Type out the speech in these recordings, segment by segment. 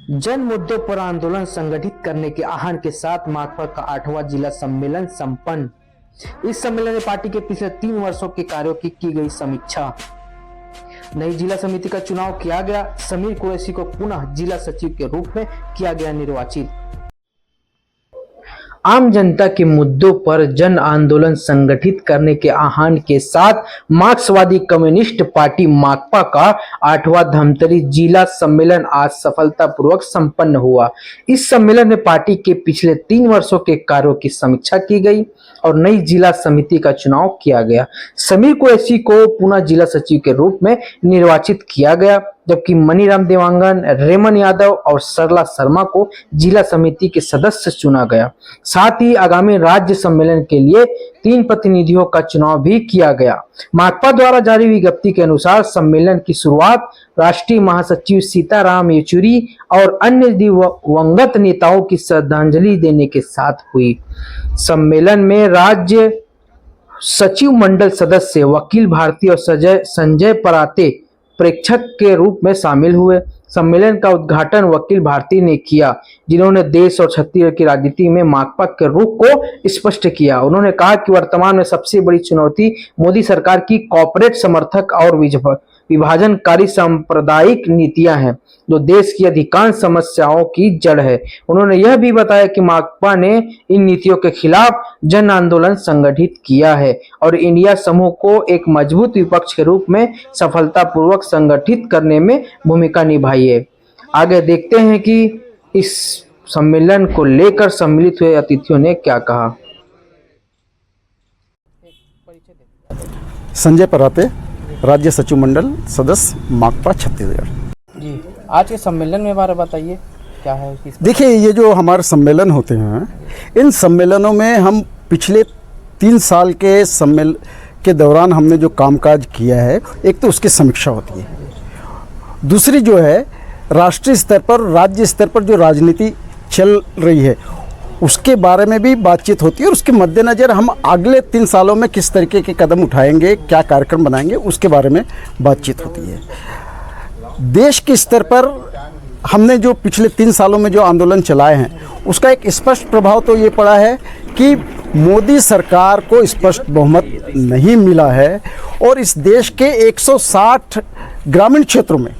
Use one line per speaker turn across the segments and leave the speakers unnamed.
जन मुद्दों पर आंदोलन संगठित करने के आह्वान के साथ माकपा का 8वां जिला सम्मेलन संपन्न। इस सम्मेलन में पार्टी के पिछले 3 वर्षों के कार्यों की गई समीक्षा। नई जिला समिति का चुनाव किया गया। समीर कुरैशी को पुनः जिला सचिव के रूप में किया गया निर्वाचित। आम जनता के मुद्दों पर जन आंदोलन संगठित करने के आह्वान के साथ मार्क्सवादी कम्युनिस्ट पार्टी माकपा का 8वां धमतरी जिला सम्मेलन आज सफलतापूर्वक संपन्न हुआ। इस सम्मेलन में पार्टी के पिछले 3 वर्षों के कार्यों की समीक्षा की गई और नई जिला समिति का चुनाव किया गया। समीर कुरैशी को पुनः जिला सचिव के रूप में निर्वाचित किया गया, जबकि मनीराम देवांगन, रेमन यादव और सरला शर्मा को जिला समिति के सदस्य चुना गया। साथ ही आगामी राज्य सम्मेलन के लिए 3 प्रतिनिधियों का चुनाव भी किया गया। माकपा द्वारा जारी विज्ञप्ति के अनुसार सम्मेलन की शुरुआत राष्ट्रीय महासचिव सीताराम येचुरी और अन्य दिवंगत नेताओं की श्रद्धांजलि देने के साथ हुई। सम्मेलन में राज्य सचिव मंडल सदस्य वकील भारती और संजय पराते प्रेक्षक के रूप में शामिल हुए। सम्मेलन का उद्घाटन वकील भारती ने किया, जिन्होंने देश और छत्तीसगढ़ की राजनीति में माकपा के रुख को स्पष्ट किया। उन्होंने कहा कि वर्तमान में सबसे बड़ी चुनौती मोदी सरकार की कॉर्पोरेट समर्थक और विभाजनकारी सांप्रदायिक नीतियां हैं, जो देश की अधिकांश समस्याओं की जड़ है। उन्होंने यह भी बताया कि माकपा ने इन नीतियों के खिलाफ जन आंदोलन संगठित किया है और इंडिया समूह को एक मजबूत विपक्ष के रूप में सफलतापूर्वक संगठित करने में भूमिका निभाई है। आगे देखते हैं कि इस सम्मेलन को लेकर सम्मिलित हुए अतिथियों ने क्या कहा।
संजय पराते, राज्य सचिव मंडल सदस्य माकपा छत्तीसगढ़
जी। आज के सम्मेलन में बारे बताइए क्या है।
देखिए, ये जो हमारे सम्मेलन होते हैं, इन सम्मेलनों में हम पिछले 3 साल के सम्मेलन के दौरान हमने जो कामकाज किया है, एक तो उसकी समीक्षा होती है, दूसरी जो है राष्ट्रीय स्तर पर, राज्य स्तर पर जो राजनीति चल रही है उसके बारे में भी बातचीत होती है और उसके मद्देनज़र हम अगले 3 सालों में किस तरीके के कदम उठाएंगे, क्या कार्यक्रम बनाएंगे, उसके बारे में बातचीत होती है। देश के स्तर पर हमने जो पिछले 3 सालों में जो आंदोलन चलाए हैं, उसका एक स्पष्ट प्रभाव तो ये पड़ा है कि मोदी सरकार को स्पष्ट बहुमत नहीं मिला है और इस देश के 160 ग्रामीण क्षेत्रों में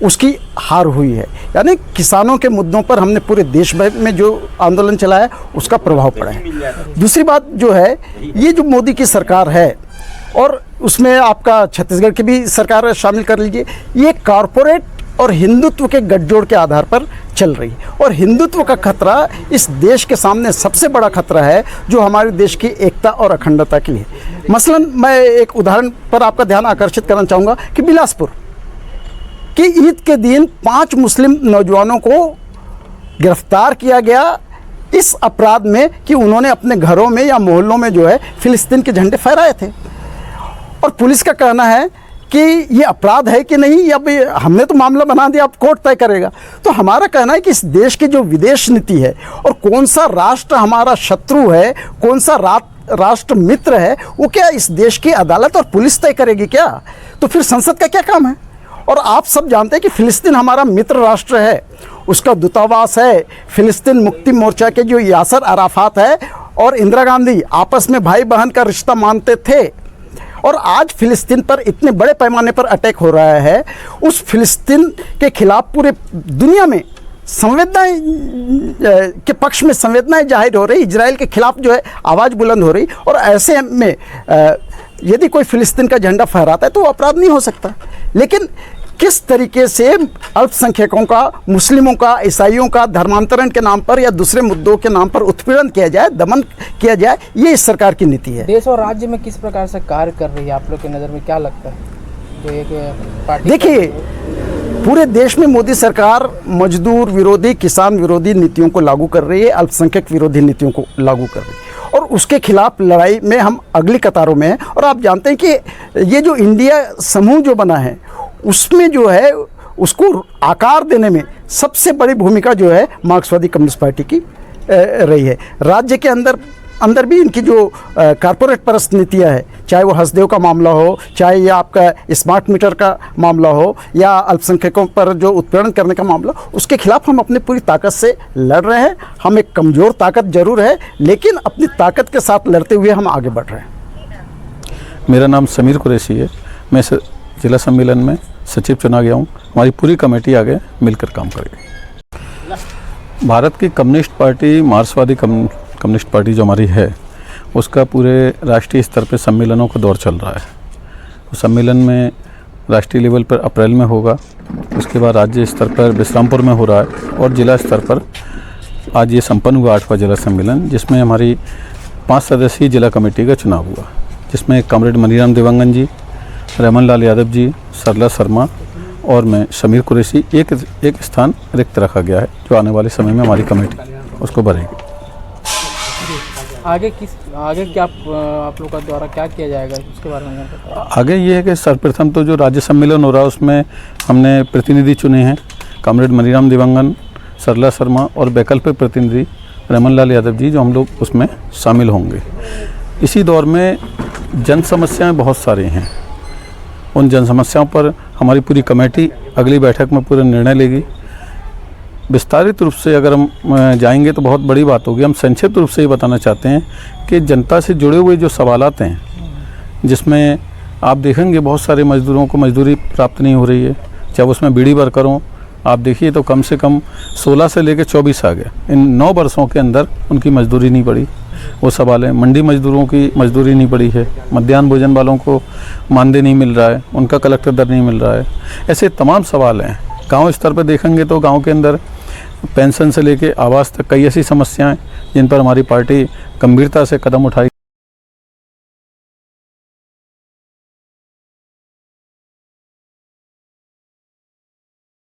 उसकी हार हुई है। यानी किसानों के मुद्दों पर हमने पूरे देश भर में जो आंदोलन चलाया उसका प्रभाव पड़ा है। दूसरी बात जो है, ये जो मोदी की सरकार है और उसमें आपका छत्तीसगढ़ की भी सरकार शामिल कर लीजिए, ये कॉरपोरेट और हिंदुत्व के गठजोड़ के आधार पर चल रही है और हिंदुत्व का खतरा इस देश के सामने सबसे बड़ा खतरा है, जो हमारे देश की एकता और अखंडता के लिए। मसलन मैं एक उदाहरण पर आपका ध्यान आकर्षित करना चाहूँगा कि बिलासपुर कि ईद के दिन 5 मुस्लिम नौजवानों को गिरफ्तार किया गया इस अपराध में कि उन्होंने अपने घरों में या मोहल्लों में जो है फिलिस्तीन के झंडे फहराए थे। और पुलिस का कहना है कि ये अपराध है कि नहीं, या भाई हमने तो मामला बना दिया, अब कोर्ट तय करेगा। तो हमारा कहना है कि इस देश की जो विदेश नीति है और कौन सा राष्ट्र हमारा शत्रु है, कौन सा राष्ट्र मित्र है, वो क्या इस देश की अदालत और पुलिस तय करेगी क्या? तो फिर संसद का क्या काम है? और आप सब जानते हैं कि फ़िलिस्तीन हमारा मित्र राष्ट्र है, उसका दूतावास है। फ़िलिस्तीन मुक्ति मोर्चा के जो यासर अराफात है और इंदिरा गांधी आपस में भाई बहन का रिश्ता मानते थे और आज फ़िलिस्तीन पर इतने बड़े पैमाने पर अटैक हो रहा है, उस फ़िलिस्तीन के खिलाफ पूरे दुनिया में संवेदनाएं के पक्ष में संवेदनाएं जाहिर हो रही, इजराइल के खिलाफ जो है आवाज़ बुलंद हो रही। और ऐसे में यदि कोई फ़िलिस्तीन का झंडा फहराता है तो वो अपराध नहीं हो सकता। लेकिन किस तरीके से अल्पसंख्यकों का, मुस्लिमों का, ईसाइयों का धर्मांतरण के नाम पर या दूसरे मुद्दों के नाम पर उत्पीड़न किया जाए, दमन किया जाए, ये इस सरकार की नीति है।
देश और राज्य में किस प्रकार से कार्य कर रही है, आप लोग की नज़र में क्या लगता है जो एक पार्टी?
देखिए, पूरे देश में मोदी सरकार मजदूर विरोधी, किसान विरोधी नीतियों को लागू कर रही है, अल्पसंख्यक विरोधी नीतियों को लागू कर रही है और उसके खिलाफ लड़ाई में हम अगली कतारों में हैं। और आप जानते हैं कि ये जो इंडिया समूह जो बना है, उसमें जो है उसको आकार देने में सबसे बड़ी भूमिका जो है मार्क्सवादी कम्युनिस्ट पार्टी की रही है। राज्य के अंदर अंदर भी इनकी जो कारपोरेट परस्त नीतियाँ है, चाहे वो हसदेव का मामला हो, चाहे ये आपका स्मार्ट मीटर का मामला हो, या अल्पसंख्यकों पर जो उत्पीड़न करने का मामला, उसके खिलाफ हम अपनी पूरी ताकत से लड़ रहे हैं। हम एक कमज़ोर ताकत जरूर है, लेकिन अपनी ताकत के साथ लड़ते हुए हम आगे बढ़ रहे हैं।
मेरा नाम समीर कुरैशी है। मैं जिला सम्मेलन में सचिव चुना गया हूँ। हमारी पूरी कमेटी आगे मिलकर काम करेगी। भारत की कम्युनिस्ट पार्टी, मार्क्सवादी कम्युनिस्ट पार्टी जो हमारी है, उसका पूरे राष्ट्रीय स्तर पर सम्मेलनों का दौर चल रहा है। तो सम्मेलन में राष्ट्रीय लेवल पर अप्रैल में होगा, उसके बाद राज्य स्तर पर बिश्रामपुर में हो रहा है, और जिला स्तर पर आज ये संपन्न हुआ 8वां जिला सम्मेलन, जिसमें हमारी 5 सदस्यीय जिला कमेटी का चुनाव हुआ, जिसमें कॉमरेड मनीराम देवांगन जी, रहमान लाल यादव जी, सरला शर्मा और मैं समीर कुरैशी, एक स्थान रिक्त रखा गया है, जो आने वाले समय में हमारी कमेटी उसको भरेगी।
आगे क्या आप लोग का द्वारा क्या किया जाएगा, उसके बारे में जानकारी?
आगे ये है कि सर्वप्रथम तो जो राज्य सम्मेलन हो रहा है उसमें हमने प्रतिनिधि चुने हैं, कॉमरेड मनीराम देवांगन, सरला शर्मा और वैकल्पिक प्रतिनिधि रहमान लाल यादव जी, जो हम लोग उसमें शामिल होंगे। इसी दौर में जन समस्याएं बहुत सारी हैं। उन जन समस्याओं पर हमारी पूरी कमेटी अगली बैठक में पूरा निर्णय लेगी। विस्तारित रूप से अगर हम जाएंगे तो बहुत बड़ी बात होगी। हम संक्षिप्त रूप से ये बताना चाहते हैं कि जनता से जुड़े हुए जो सवालात हैं, जिसमें आप देखेंगे बहुत सारे मजदूरों को मजदूरी प्राप्त नहीं हो रही है, चाहे उसमें बीड़ी वर्कर हों। आप देखिए तो कम से कम 16 से लेकर 24 आ गए, इन 9 वर्षों के अंदर उनकी मजदूरी नहीं बढ़ी। वो सवाल है। मंडी मजदूरों की मजदूरी नहीं बढ़ी है, मध्याह्न भोजन वालों को मानदेय नहीं मिल रहा है, उनका कलेक्टर दर नहीं मिल रहा है। ऐसे तमाम सवाल हैं। गांव स्तर पर देखेंगे तो गांव के अंदर पेंशन से लेके आवास तक कई ऐसी समस्याएं जिन पर हमारी पार्टी गंभीरता से कदम उठाई।